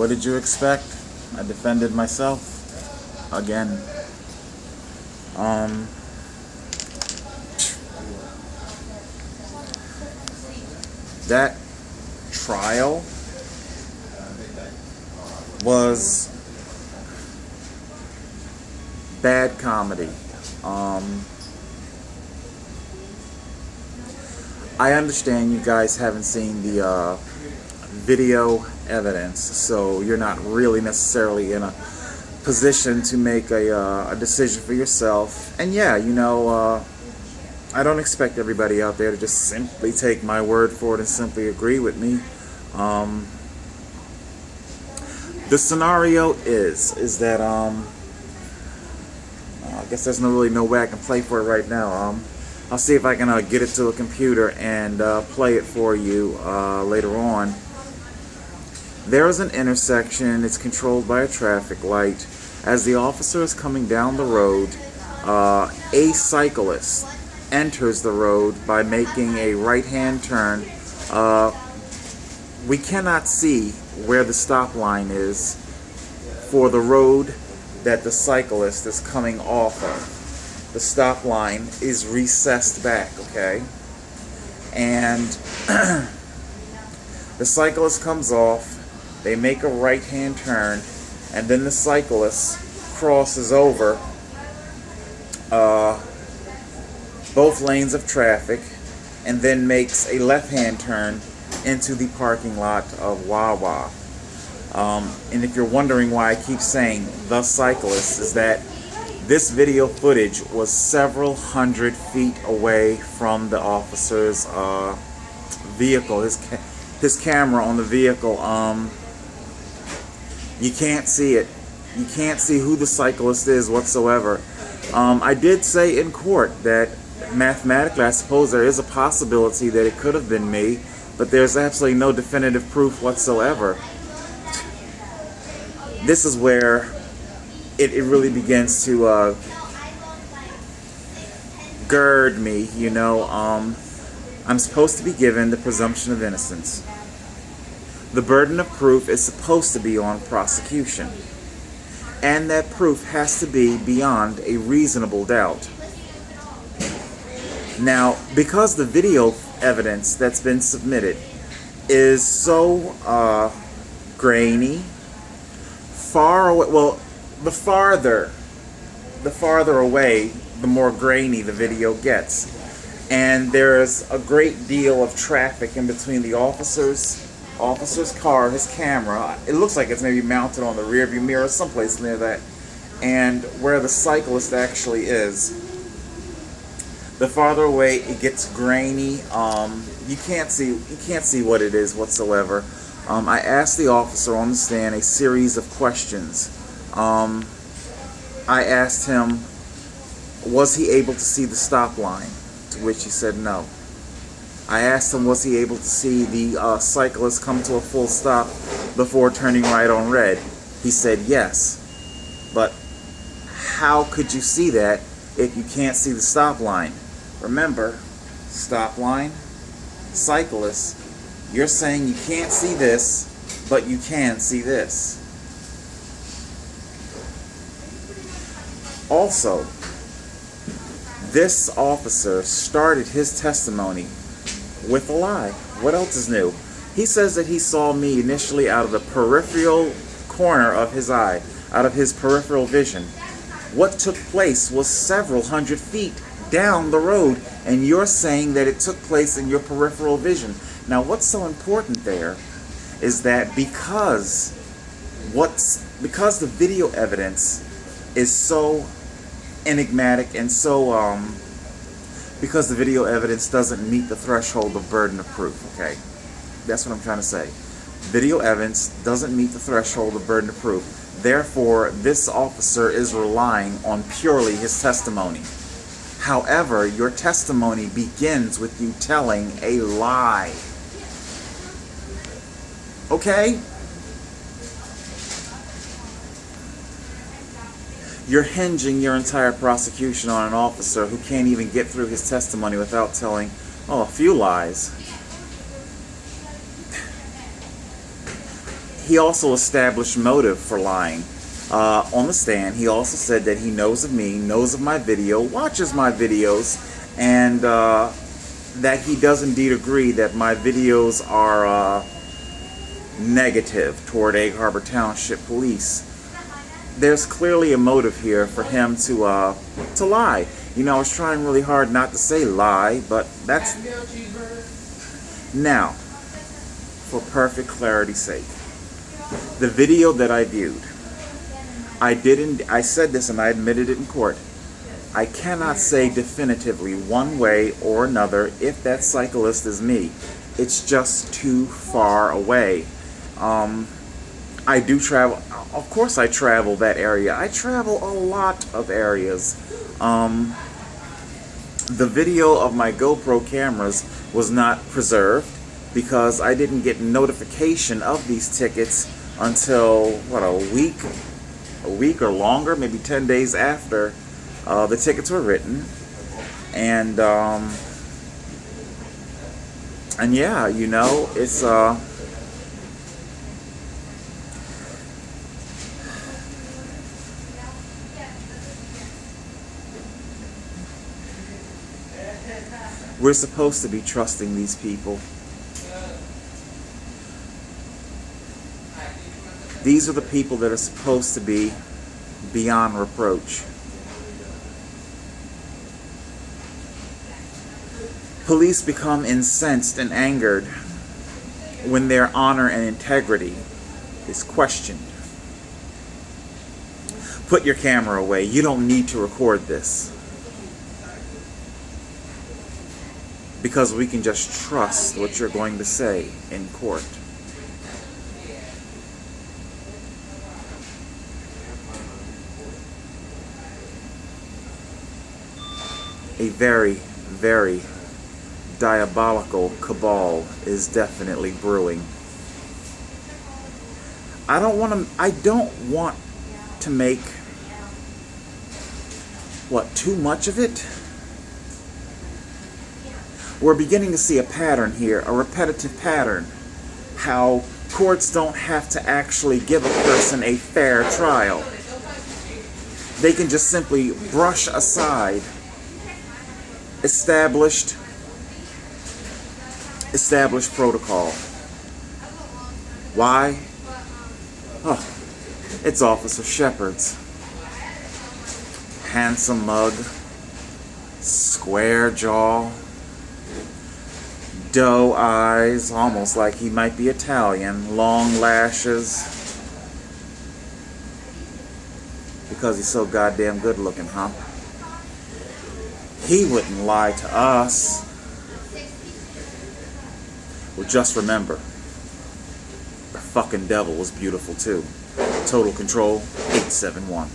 what did you expect? I defended myself again. That trial was bad comedy. I understand you guys haven't seen the video evidence, so you're not really necessarily in a position to make a decision for yourself. And yeah, you know, I don't expect everybody out there to just simply take my word for it and simply agree with me. The scenario is that I guess there's really no way I can play for it right now. I'll see if I can get it to a computer and play it for you later on. There is an intersection. It's controlled by a traffic light. As the officer is coming down the road, a cyclist enters the road by making a right-hand turn. We cannot see where the stop line is for the road that the cyclist is coming off of. The stop line is recessed back, okay? And the cyclist comes off, they make a right-hand turn, and then the cyclist crosses over both lanes of traffic and then makes a left-hand turn into the parking lot of Wawa. And if you're wondering why I keep saying the cyclist, is that this video footage was several hundred feet away from the officer's vehicle, his camera on the vehicle. You can't see it. You can't see who the cyclist is whatsoever. I did say in court that mathematically I suppose there is a possibility that it could have been me, but there's absolutely no definitive proof whatsoever. This is where it really begins to gird me, you know. I'm supposed to be given the presumption of innocence. The burden of proof is supposed to be on prosecution, and that proof has to be beyond a reasonable doubt. Now, because the video evidence that's been submitted is so grainy, far away, well, the farther away, the more grainy the video gets. And there's a great deal of traffic in between the officer's car, his camera. It looks like it's maybe mounted on the rearview mirror, someplace near that, and where the cyclist actually is. The farther away it gets grainy. You can't see what it is whatsoever. I asked the officer on the stand a series of questions. I asked him, was he able to see the stop line? To which he said no. I asked him, was he able to see the cyclist come to a full stop before turning right on red? He said yes. But how could you see that if you can't see the stop line? Remember, stop line, cyclist, you're saying you can't see this, but you can see this. Also, this officer started his testimony with a lie. What else is new? He says that he saw me initially out of the peripheral corner of his eye, out of his peripheral vision. What took place was several hundred feet down the road, and you're saying that it took place in your peripheral vision. Now, what's so important there is that because the video evidence is so enigmatic and so because the video evidence doesn't meet the threshold of burden of proof, okay? That's what I'm trying to say. Video evidence doesn't meet the threshold of burden of proof. Therefore, this officer is relying on purely his testimony. However, your testimony begins with you telling a lie. Okay? You're hinging your entire prosecution on an officer who can't even get through his testimony without telling, a few lies. He also established motive for lying. On the stand, he also said that he knows of me, knows of my video, watches my videos, and that he does indeed agree that my videos are negative toward Egg Harbor Township Police. There's clearly a motive here for him to lie. You know, I was trying really hard not to say lie, but that's... Now, for perfect clarity's sake, the video that I viewed, I said this and I admitted it in court. I cannot say definitively one way or another if that cyclist is me. It's just too far away. I do travel, of course I travel that area. I travel a lot of areas. The video of my GoPro cameras was not preserved because I didn't get notification of these tickets until, what, a week or longer, maybe 10 days after the tickets were written. And yeah, you know, it's we're supposed to be trusting these people. These are the people that are supposed to be beyond reproach. Police become incensed and angered when their honor and integrity is questioned. Put your camera away. You don't need to record this. Because we can just trust what you're going to say in court. A very, very diabolical cabal is definitely brewing. I don't want to make too much of it. We're beginning to see a pattern here, a repetitive pattern. How courts don't have to actually give a person a fair trial. They can just simply brush aside established protocol. Why? Oh, it's Officer Shepard's. Handsome mug, square jaw, doe eyes, almost like he might be Italian, long lashes. Because he's so goddamn good looking, huh? He wouldn't lie to us. Well, just remember, the fucking devil was beautiful too. Total Control 871.